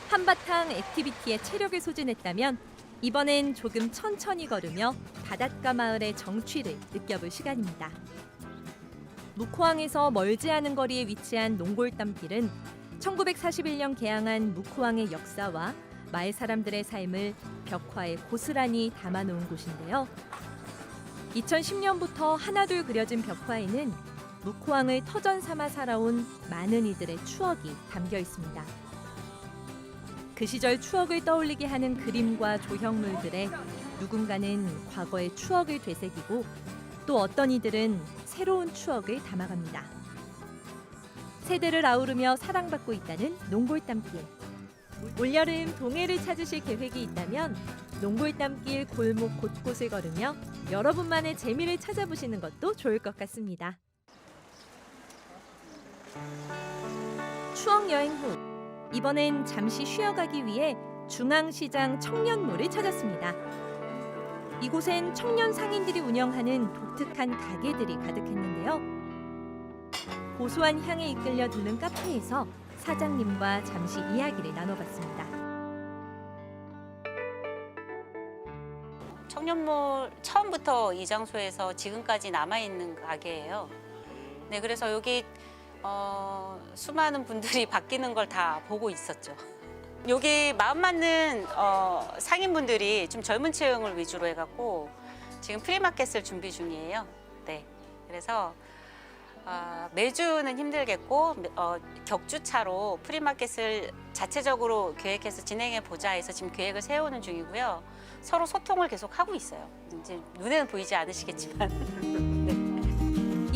한바탕 액티비티에 체력을 소진했다면 이번엔 조금 천천히 걸으며 바닷가 마을의 정취를 느껴볼 시간입니다. 묵호항에서 멀지 않은 거리에 위치한 농골담길은 1941년 개항한 묵호항의 역사와 마을 사람들의 삶을 벽화에 고스란히 담아놓은 곳인데요. 2010년부터 하나둘 그려진 벽화에는 묵호항을 터전 삼아 살아온 많은 이들의 추억이 담겨 있습니다. 그 시절 추억을 떠올리게 하는 그림과 조형물들에 누군가는 과거의 추억을 되새기고 또 어떤 이들은 새로운 추억을 담아갑니다. 세대를 아우르며 사랑받고 있다는 농골담길. 올여름 동해를 찾으실 계획이 있다면 농골담길 골목 곳곳을 걸으며 여러분만의 재미를 찾아보시는 것도 좋을 것 같습니다. 추억 여행 후 이번엔 잠시 쉬어가기 위해 중앙시장 청년몰을 찾았습니다. 이곳엔 청년 상인들이 운영하는 독특한 가게들이 가득했는데요. 고소한 향에 이끌려 드는 카페에서 사장님과 잠시 이야기를 나눠봤습니다. 청년몰 처음부터 이 장소에서 지금까지 남아있는 가게예요. 네, 그래서 여기 수많은 분들이 바뀌는 걸 다 보고 있었죠. 여기 마음 맞는 상인분들이 좀 젊은 층을 위주로 해갖고 지금 프리마켓을 준비 중이에요. 네, 그래서 매주는 힘들겠고 격주차로 프리마켓을 자체적으로 계획해서 진행해 보자 해서 지금 계획을 세우는 중이고요. 서로 소통을 계속 하고 있어요. 이제 눈에는 보이지 않으시겠지만. 네.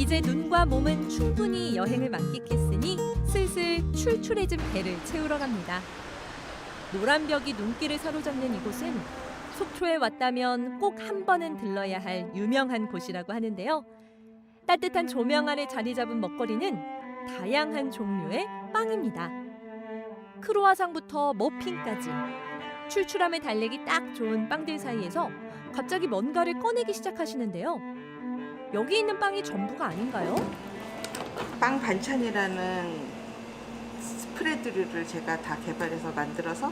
이제 눈과 몸은 충분히 여행을 만끽했으니 슬슬 출출해진 배를 채우러 갑니다. 노란 벽이 눈길을 사로잡는 이곳은 속초에 왔다면 꼭 한 번은 들러야 할 유명한 곳이라고 하는데요. 따뜻한 조명 아래 자리 잡은 먹거리는 다양한 종류의 빵입니다. 크로와상부터 머핀까지 출출함을 달래기 딱 좋은 빵들 사이에서 갑자기 뭔가를 꺼내기 시작하시는데요. 여기 있는 빵이 전부가 아닌가요? 빵 반찬이라는 스프레드류를 제가 다 개발해서 만들어서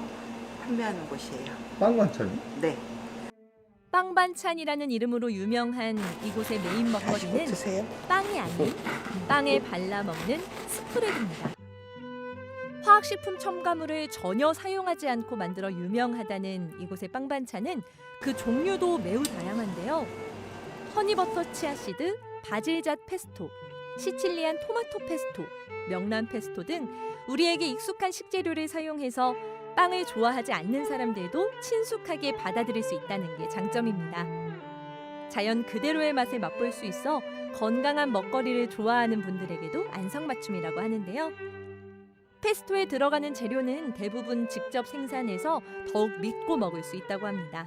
판매하는 곳이에요. 빵 반찬이? 네. 빵 반찬이라는 이름으로 유명한 이곳의 메인 먹거리는 빵이 아닌 빵에 발라 먹는 스프레드입니다. 화학식품 첨가물을 전혀 사용하지 않고 만들어 유명하다는 이곳의 빵 반찬은 그 종류도 매우 다양한데요. 허니버터 치아씨드, 바질잣 페스토, 시칠리안 토마토 페스토, 명란 페스토 등 우리에게 익숙한 식재료를 사용해서 빵을 좋아하지 않는 사람들도 친숙하게 받아들일 수 있다는 게 장점입니다. 자연 그대로의 맛을 맛볼 수 있어 건강한 먹거리를 좋아하는 분들에게도 안성맞춤이라고 하는데요. 페스토에 들어가는 재료는 대부분 직접 생산해서 더욱 믿고 먹을 수 있다고 합니다.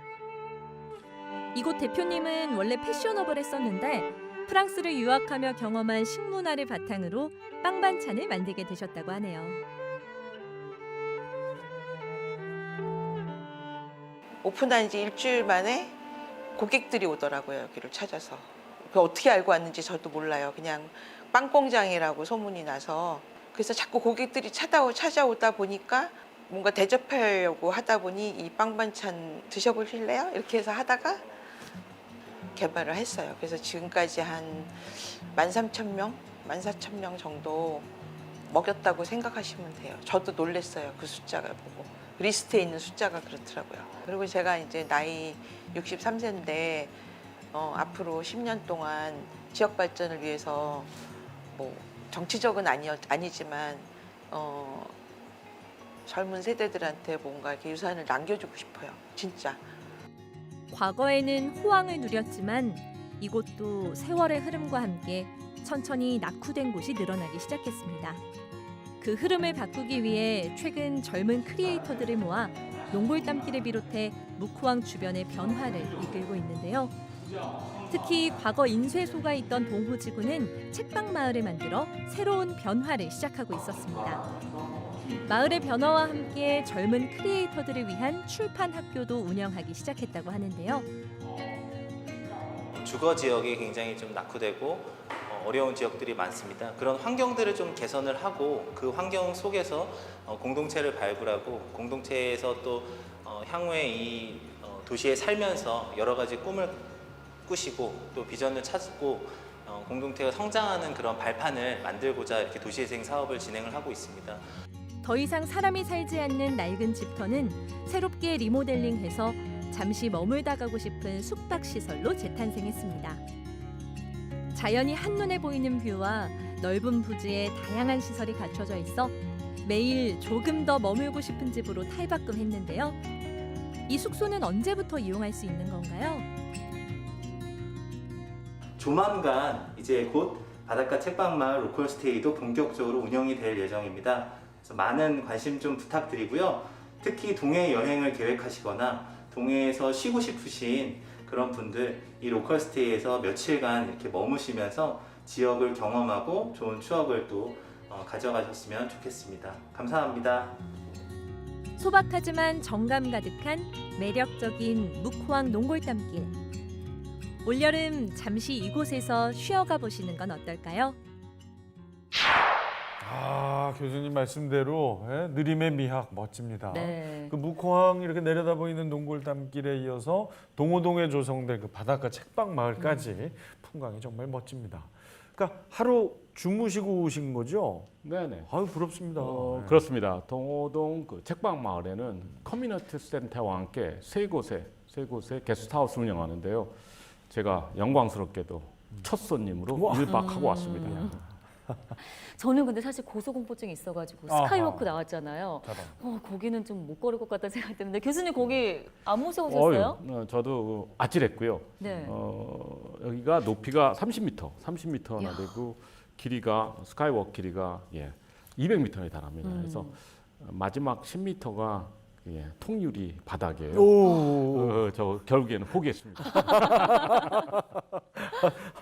이곳 대표님은 원래 패셔너블 했었는데 프랑스를 유학하며 경험한 식문화를 바탕으로 빵 반찬을 만들게 되셨다고 하네요. 오픈한 지 일주일 만에 고객들이 오더라고요. 여기를 찾아서. 어떻게 알고 왔는지 저도 몰라요. 그냥 빵공장이라고 소문이 나서. 그래서 자꾸 고객들이 찾아오다 보니까 뭔가 대접하려고 하다 보니 이 빵 반찬 드셔보실래요? 이렇게 해서 하다가 개발을 했어요. 그래서 지금까지 한 13,000명, 14,000명 정도 먹였다고 생각하시면 돼요. 저도 놀랐어요. 그 숫자가 보고. 리스트에 있는 숫자가 그렇더라고요. 그리고 제가 이제 나이 63세인데 앞으로 10년 동안 지역 발전을 위해서 뭐 정치적은 아니지만 젊은 세대들한테 뭔가 이렇게 유산을 남겨주고 싶어요. 진짜. 과거에는 호황을 누렸지만 이곳도 세월의 흐름과 함께 천천히 낙후된 곳이 늘어나기 시작했습니다. 그 흐름을 바꾸기 위해 최근 젊은 크리에이터들을 모아 농골담길을 비롯해 묵호항 주변의 변화를 이끌고 있는데요. 특히 과거 인쇄소가 있던 동호지구는 책방마을을 만들어 새로운 변화를 시작하고 있었습니다. 마을의 변화와 함께 젊은 크리에이터들을 위한 출판 학교도 운영하기 시작했다고 하는데요. 주거 지역이 굉장히 좀 낙후되고 어려운 지역들이 많습니다. 그런 환경들을 좀 개선을 하고 그 환경 속에서 공동체를 발굴하고 공동체에서 또 향후에 이 도시에 살면서 여러 가지 꿈을 꾸시고 또 비전을 찾고 공동체가 성장하는 그런 발판을 만들고자 이렇게 도시재생 사업을 진행을 하고 있습니다. 더 이상 사람이 살지 않는 낡은 집터는 새롭게 리모델링해서 잠시 머물다 가고 싶은 숙박시설로 재탄생했습니다. 자연이 한눈에 보이는 뷰와 넓은 부지에 다양한 시설이 갖춰져 있어 매일 조금 더 머물고 싶은 집으로 탈바꿈했는데요. 이 숙소는 언제부터 이용할 수 있는 건가요? 조만간 이제 곧 바닷가 책방마을 로컬스테이도 본격적으로 운영이 될 예정입니다. 그래서 많은 관심 좀 부탁드리고요. 특히 동해 여행을 계획하시거나 동해에서 쉬고 싶으신 그런 분들 이 로컬스테이에서 며칠간 이렇게 머무시면서 지역을 경험하고 좋은 추억을 또 가져가셨으면 좋겠습니다. 감사합니다. 소박하지만 정감 가득한 매력적인 묵호항 농골담길. 올여름 잠시 이곳에서 쉬어가 보시는 건 어떨까요? 교수님 말씀대로 느림의 미학 멋집니다. 네. 그 묵호항 이렇게 내려다 보이는 농골담길에 이어서 동호동에 조성된 그 바닷가 책방 마을까지 풍광이 정말 멋집니다. 그러니까 하루 주무시고 오신 거죠? 네네. 아유 부럽습니다. 그렇습니다. 동호동 그 책방 마을에는 커뮤니티 센터와 함께 세 곳에 게스트하우스 운영하는데요. 제가 영광스럽게도 첫 손님으로 1박 하고 왔습니다. 저는 근데 사실 고소공포증이 있어가지고 스카이워크 나왔잖아요. 거기는 좀 못 걸을 것 같다는 생각이 드는데 교수님 거기 안 무서우셨어요? 저도 아찔했고요. 네. 여기가 높이가 30m나 되고 길이가 스카이워크 길이가 200m에 달합니다. 그래서 마지막 10m가 통유리 바닥이에요. 저 결국에는 포기했습니다.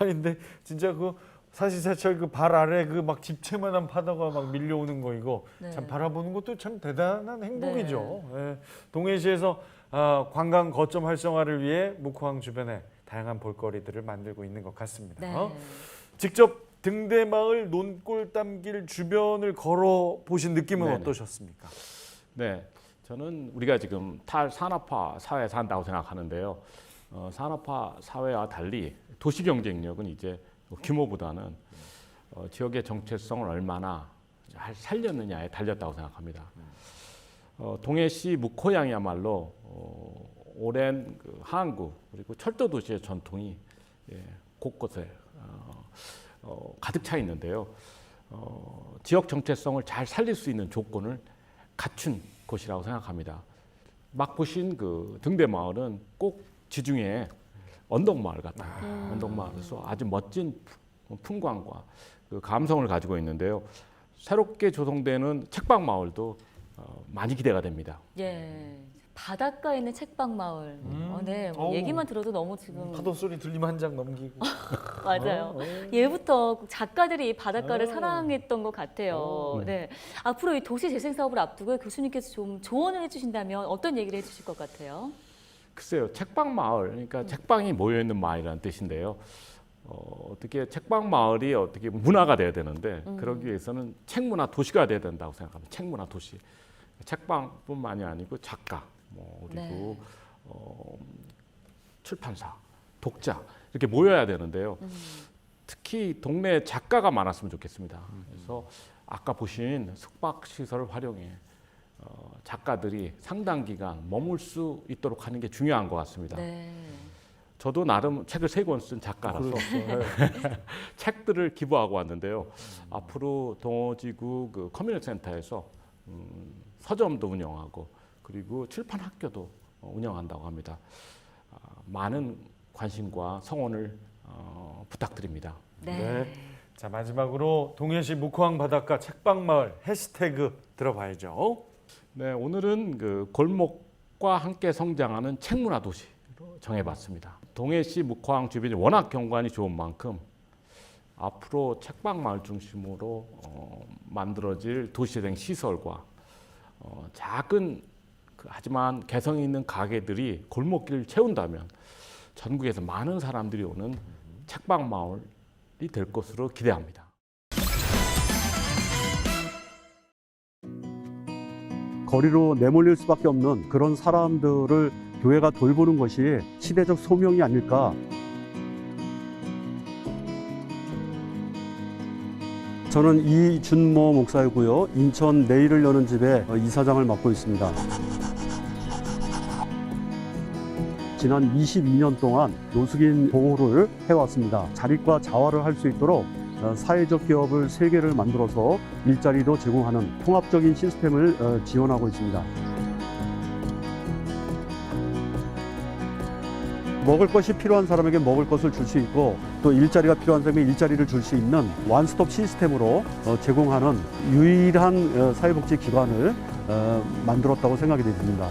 아니 근데 진짜 그 사시사철 그 발 아래 그 막 집채만한 파도가 막 밀려오는 거 이거 참 바라보는 것도 참 대단한 행복이죠. 예. 동해시에서 관광 거점 활성화를 위해 묵호항 주변에 다양한 볼거리들을 만들고 있는 것 같습니다. 직접 등대마을 논골담길 주변을 걸어 보신 느낌은 어떠셨습니까? 네, 저는 우리가 지금 탈산업화 사회에 산다고 생각하는데요. 산업화 사회와 달리 도시 경쟁력은 이제 규모보다는 지역의 정체성을 얼마나 잘 살렸느냐에 달렸다고 생각합니다. 동해시 묵호항이야말로 오랜 그 항구 그리고 철도 도시의 전통이 곳곳에 가득 차 있는데요. 지역 정체성을 잘 살릴 수 있는 조건을 갖춘 곳이라고 생각합니다. 막 보신 그 등대마을은 꼭 지중해 언덕마을 같아요. 언덕마을에서 아주 멋진 풍광과 그 감성을 가지고 있는데요. 새롭게 조성되는 책방마을도 많이 기대가 됩니다. 예, 바닷가에 있는 책방마을. 네, 뭐 얘기만 들어도 너무 지금 파도 소리 들리면 한 장 넘기고. 맞아요. 예부터 작가들이 이 바닷가를 사랑했던 것 같아요. 네, 앞으로 이 도시 재생 사업을 앞두고 교수님께서 좀 조언을 해주신다면 어떤 얘기를 해주실 것 같아요? 글쎄요, 책방 마을, 그러니까 책방이 모여 있는 마을이라는 뜻인데요. 어떻게 책방 마을이 어떻게 문화가 돼야 되는데 그러기 위해서는 책문화 도시가 돼야 된다고 생각합니다. 책문화 도시. 책방뿐만이 아니고 작가, 그리고 출판사, 독자 이렇게 모여야 되는데요. 특히 동네에 작가가 많았으면 좋겠습니다. 그래서 아까 보신 숙박시설을 활용해 작가들이 상당 기간 머물 수 있도록 하는 게 중요한 것 같습니다. 저도 나름 책을 3권 쓴 작가라서 책들을 기부하고 왔는데요. 앞으로 동호지구 그 커뮤니티 센터에서 서점도 운영하고 그리고 출판 학교도 운영한다고 합니다. 많은 관심과 성원을 부탁드립니다. 네. 자, 마지막으로 동해시 묵호항 바닷가 책방마을 해시태그 들어봐야죠. 네, 오늘은 그 골목 책과 함께 성장하는 책문화 도시로 정해봤습니다. 동해시 묵화항 주변이 워낙 경관이 좋은 만큼 앞으로 책방 마을 중심으로 만들어질 도시재생 시설과 작은 하지만 개성 있는 가게들이 골목길을 채운다면 전국에서 많은 사람들이 오는 책방 마을이 될 것으로 기대합니다. 거리로 내몰릴 수밖에 없는 그런 사람들을 교회가 돌보는 것이 시대적 소명이 아닐까. 저는 이준모 목사이고요. 인천 내일을 여는 집의 이사장을 맡고 있습니다. 지난 22년 동안 노숙인 보호를 해왔습니다. 자립과 자활을 할 수 있도록 사회적 기업을 3개를 만들어서 일자리도 제공하는 통합적인 시스템을 지원하고 있습니다. 먹을 것이 필요한 사람에게 먹을 것을 줄 수 있고 또 일자리가 필요한 사람에게 일자리를 줄 수 있는 원스톱 시스템으로 제공하는 유일한 사회복지 기관을 만들었다고 생각이 됩니다.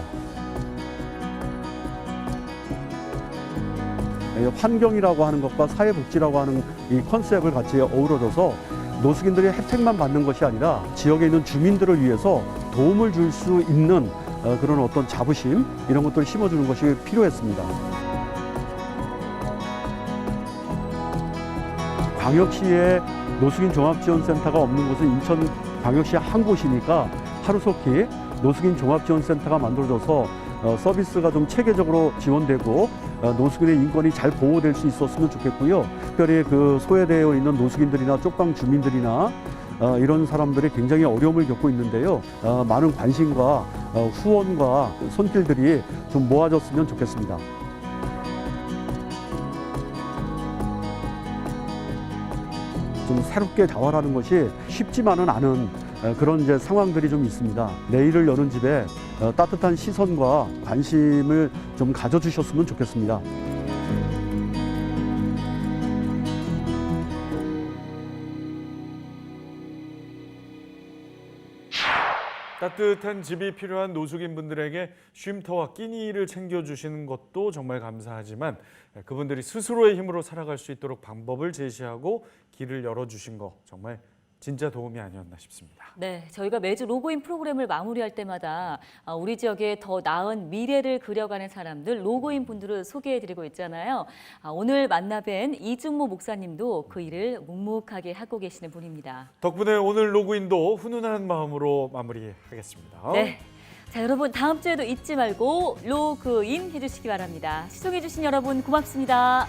환경이라고 하는 것과 사회복지라고 하는 이 컨셉을 같이 어우러져서 노숙인들이 혜택만 받는 것이 아니라 지역에 있는 주민들을 위해서 도움을 줄 수 있는 그런 어떤 자부심 이런 것들을 심어주는 것이 필요했습니다. 광역시에 노숙인 종합지원센터가 없는 곳은 인천광역시 한 곳이니까 하루속히 노숙인 종합지원센터가 만들어져서 서비스가 좀 체계적으로 지원되고 노숙인의 인권이 잘 보호될 수 있었으면 좋겠고요. 특별히 그 소외되어 있는 노숙인들이나 쪽방 주민들이나 이런 사람들이 굉장히 어려움을 겪고 있는데요. 많은 관심과 후원과 손길들이 좀 모아졌으면 좋겠습니다. 좀 새롭게 자활하는 것이 쉽지만은 않은 그런 이제 상황들이 좀 있습니다. 내일을 여는 집에 따뜻한 시선과 관심을 좀 가져주셨으면 좋겠습니다. 따뜻한 집이 필요한 노숙인 분들에게 쉼터와 끼니를 챙겨주시는 것도 정말 감사하지만 그분들이 스스로의 힘으로 살아갈 수 있도록 방법을 제시하고 길을 열어주신 거 정말 진짜 도움이 아니었나 싶습니다. 네, 저희가 매주 로그인 프로그램을 마무리할 때마다 우리 지역의 더 나은 미래를 그려가는 사람들, 로그인 분들을 소개해드리고 있잖아요. 오늘 만나뵌 이준모 목사님도 그 일을 묵묵하게 하고 계시는 분입니다. 덕분에 오늘 로그인도 훈훈한 마음으로 마무리하겠습니다. 네, 자 여러분 다음 주에도 잊지 말고 로그인 해주시기 바랍니다. 시청해주신 여러분 고맙습니다.